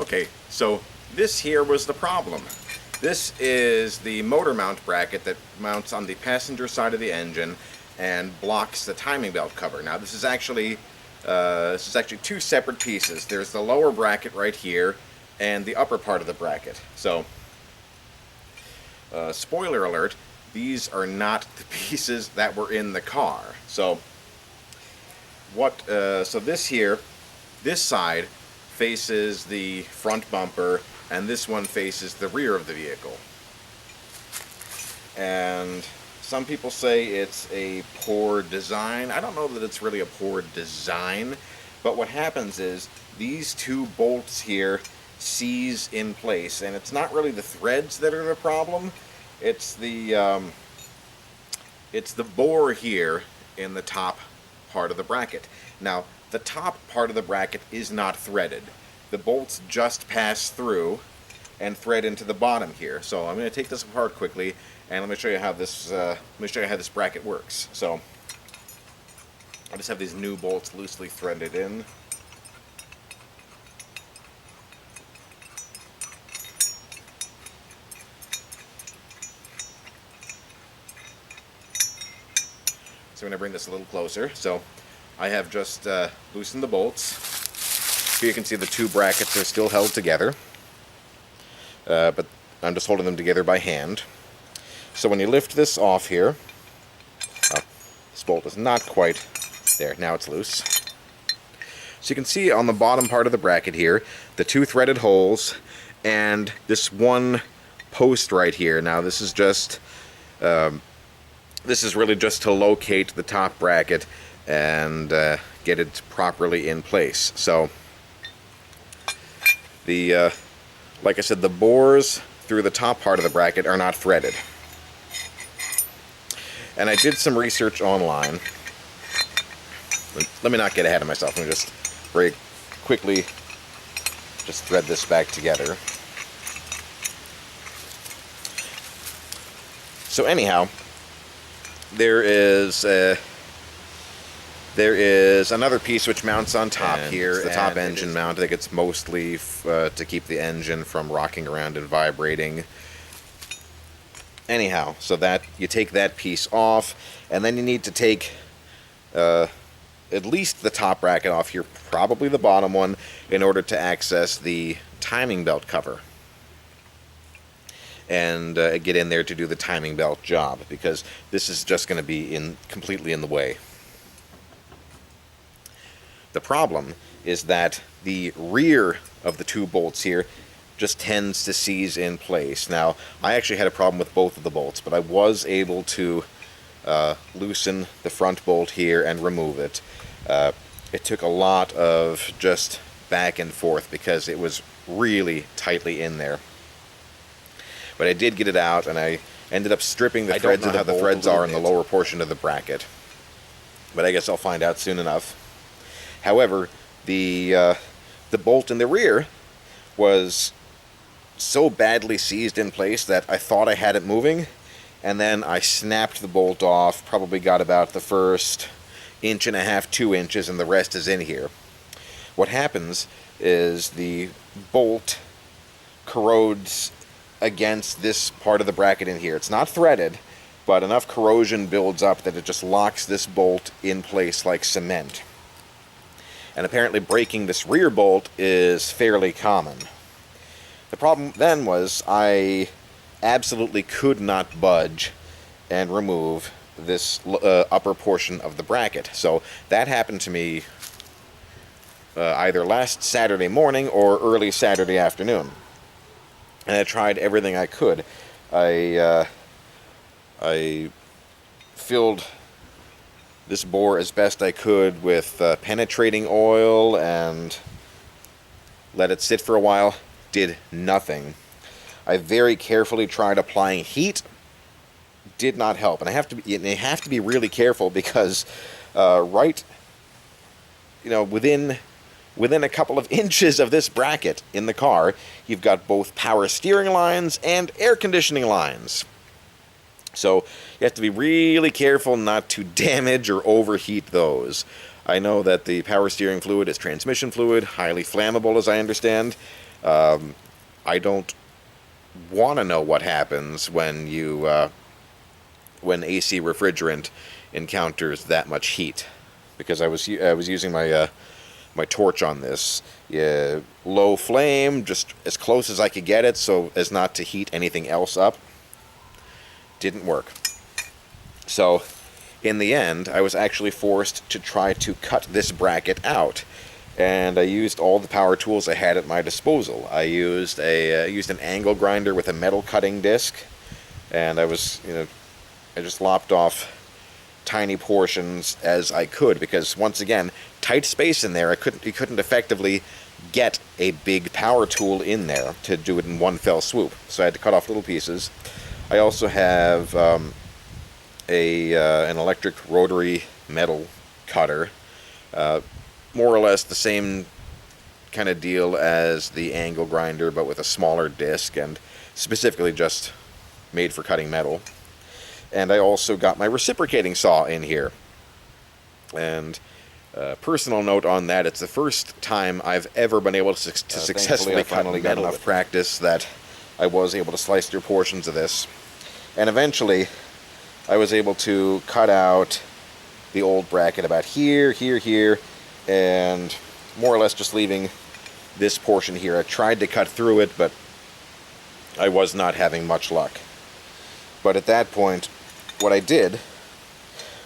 Okay, so this here was the problem. This is the motor mount bracket that mounts on the passenger side of the engine and blocks the timing belt cover. Now this is actually two separate pieces. There's the lower bracket right here and the upper part of the bracket. So, spoiler alert, these are not the pieces that were in the car. So, so this side faces the front bumper, and this one faces the rear of the vehicle. And some people say it's a poor design. I don't know that it's really a poor design, but what happens is these two bolts here seize in place, and it's not really the threads that are the problem. It's the bore here in the top part of the bracket. Now, the top part of the bracket is not threaded. The bolts just pass through and thread into the bottom here. So I'm going to take this apart quickly, and let me show you how this bracket works. So I just have these new bolts loosely threaded in. So I'm going to bring this a little closer. So I have just loosened the bolts. Here you can see the two brackets are still held together, but I'm just holding them together by hand. So when you lift this off here, this bolt is not quite there. Now it's loose. So you can see on the bottom part of the bracket here, the two threaded holes and this one post right here. Now this is just this is really just to locate the top bracket and get it properly in place. So like I said, the bores through the top part of the bracket are not threaded. And I did some research online. Let me not get ahead of myself. Let me just very quickly just thread this back together. So anyhow, there is another piece which mounts on top here. It's the top engine mount. I think it's mostly to keep the engine from rocking around and vibrating. Anyhow, so that you take that piece off, and then you need to take at least the top bracket off here, probably the bottom one, in order to access the timing belt cover and get in there to do the timing belt job, because this is just going to be completely in the way. The problem is that the rear of the two bolts here just tends to seize in place. Now, I actually had a problem with both of the bolts, but I was able to loosen the front bolt here and remove it. It took a lot of just back and forth because it was really tightly in there. But I did get it out, and I ended up stripping the threads of how the threads are in the lower portion of the bracket. But I guess I'll find out soon enough. However, the bolt in the rear was so badly seized in place that I thought I had it moving, and then I snapped the bolt off, probably got about the first 1.5 to 2 inches, and the rest is in here. What happens is the bolt corrodes against this part of the bracket in here. It's not threaded, but enough corrosion builds up that it just locks this bolt in place like cement. And apparently breaking this rear bolt is fairly common. The problem then was I absolutely could not budge and remove this upper portion of the bracket. So that happened to me either last Saturday morning or early Saturday afternoon. And I tried everything I could. I filled this bore as best I could with penetrating oil and let it sit for a while. Did nothing. I very carefully tried applying heat. Did not help. And you have to be really careful because within a couple of inches of this bracket in the car, you've got both power steering lines and air conditioning lines. So you have to be really careful not to damage or overheat those. I know that the power steering fluid is transmission fluid, highly flammable as I understand. I don't want to know what happens when when AC refrigerant encounters that much heat, because I was using my my torch on this. Low flame, just as close as I could get it so as not to heat anything else up. Didn't work. So, in the end, I was actually forced to try to cut this bracket out. And I used all the power tools I had at my disposal. I used an angle grinder with a metal cutting disc, and I just lopped off tiny portions as I could, because once again, tight space in there. You couldn't effectively get a big power tool in there to do it in one fell swoop. So I had to cut off little pieces. I also have an electric rotary metal cutter, more or less the same kind of deal as the angle grinder, but with a smaller disc and specifically just made for cutting metal. And I also got my reciprocating saw in here. And personal note on that, it's the first time I've ever been able to successfully cut metal. Got enough practice that I was able to slice through portions of this. And eventually, I was able to cut out the old bracket about here, here, and more or less just leaving this portion here. I tried to cut through it, but I was not having much luck. But at that point, what I did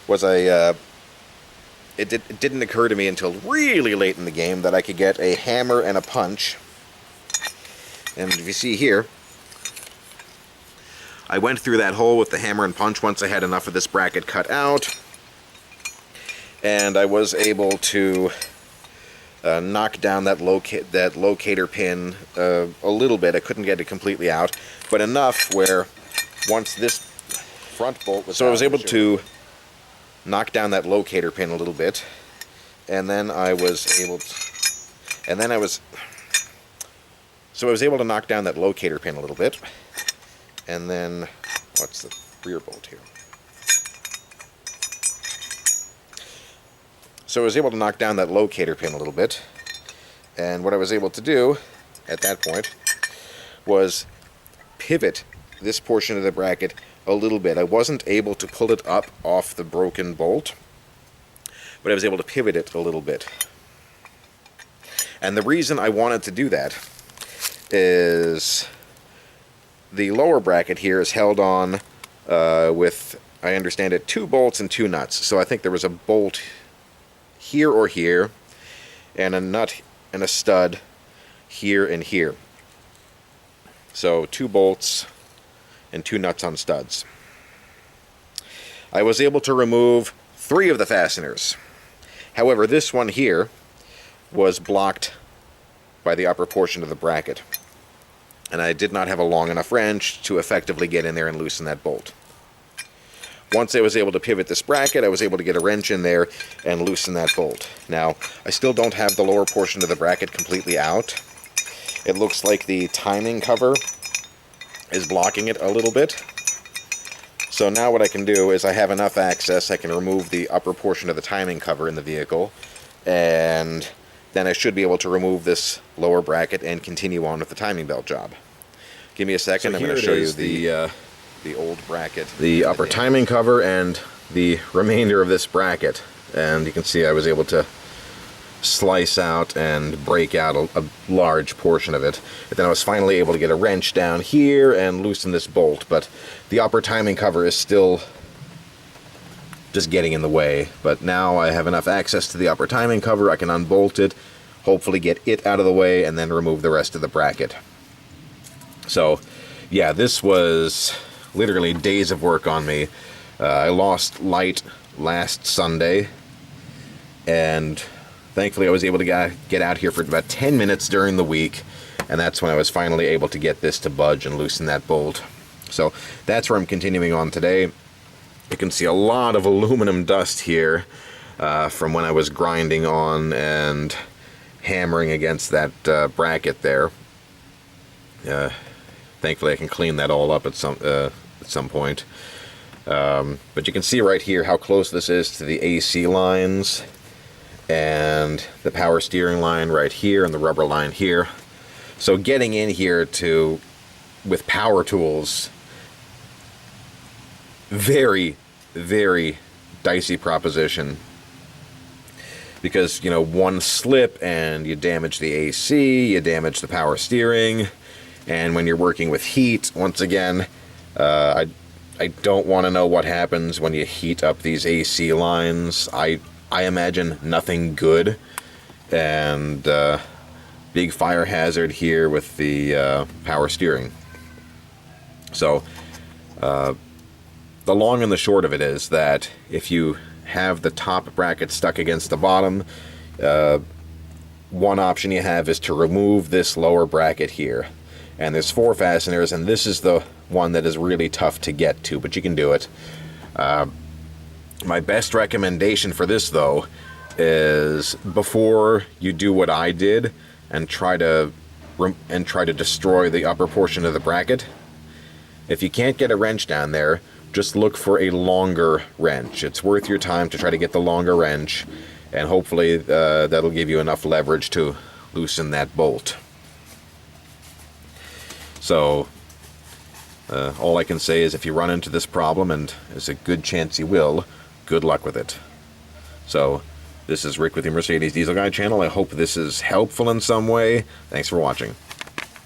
was it didn't occur to me until really late in the game that I could get a hammer and a punch. And if you see here, I went through that hole with the hammer and punch once I had enough of this bracket cut out. And I was able to knock down that locator pin a little bit. I couldn't get it completely out, but enough where once this front bolt was so I was able to knock down that locator pin a little bit, and then I was able to knock down that locator pin a little bit, and then what's the rear bolt here? So I was able to knock down that locator pin a little bit, and what I was able to do at that point was pivot this portion of the bracket a little bit. I wasn't able to pull it up off the broken bolt, but I was able to pivot it a little bit. And the reason I wanted to do that is the lower bracket here is held on with, I understand it, 2 bolts and 2 nuts. So I think there was a bolt here or here, and a nut and a stud here and here. So 2 bolts and 2 nuts on studs. I was able to remove 3 of the fasteners. However, this one here was blocked by the upper portion of the bracket, and I did not have a long enough wrench to effectively get in there and loosen that bolt. Once I was able to pivot this bracket, I was able to get a wrench in there and loosen that bolt. Now, I still don't have the lower portion of the bracket completely out. It looks like the timing cover is blocking it a little bit. So now what I can do is I have enough access, I can remove the upper portion of the timing cover in the vehicle, and then I should be able to remove this lower bracket and continue on with the timing belt job. Give me a second, I'm going to show you the old bracket, the upper timing cover, and the remainder of this bracket. And you can see I was able to slice out and break out a large portion of it. And then I was finally able to get a wrench down here and loosen this bolt, but the upper timing cover is still just getting in the way. But now I have enough access to the upper timing cover, I can unbolt it, hopefully get it out of the way, and then remove the rest of the bracket. So yeah, this was literally days of work on me. I lost light last Sunday, and thankfully I was able to get out here for about 10 minutes during the week, and that's when I was finally able to get this to budge and loosen that bolt. So that's where I'm continuing on today. You can see a lot of aluminum dust here from when I was grinding on and hammering against that bracket there. Thankfully I can clean that all up at some point. But you can see right here how close this is to the AC lines and the power steering line right here and the rubber line here. So getting in here with power tools, very, very dicey proposition. Because, one slip and you damage the AC, you damage the power steering, and when you're working with heat, once again, I don't want to know what happens when you heat up these AC lines. I imagine nothing good, and big fire hazard here with the power steering. So, the long and the short of it is that if you have the top bracket stuck against the bottom, one option you have is to remove this lower bracket here. And there's 4 fasteners, and this is the one that is really tough to get to, but you can do it. My best recommendation for this, though, is before you do what I did and try to destroy the upper portion of the bracket, if you can't get a wrench down there, just look for a longer wrench. It's worth your time to try to get the longer wrench, and hopefully that'll give you enough leverage to loosen that bolt. So, all I can say is if you run into this problem, and there's a good chance you will, good luck with it. So, this is Rick with the Mercedes Diesel Guy channel. I hope this is helpful in some way. Thanks for watching.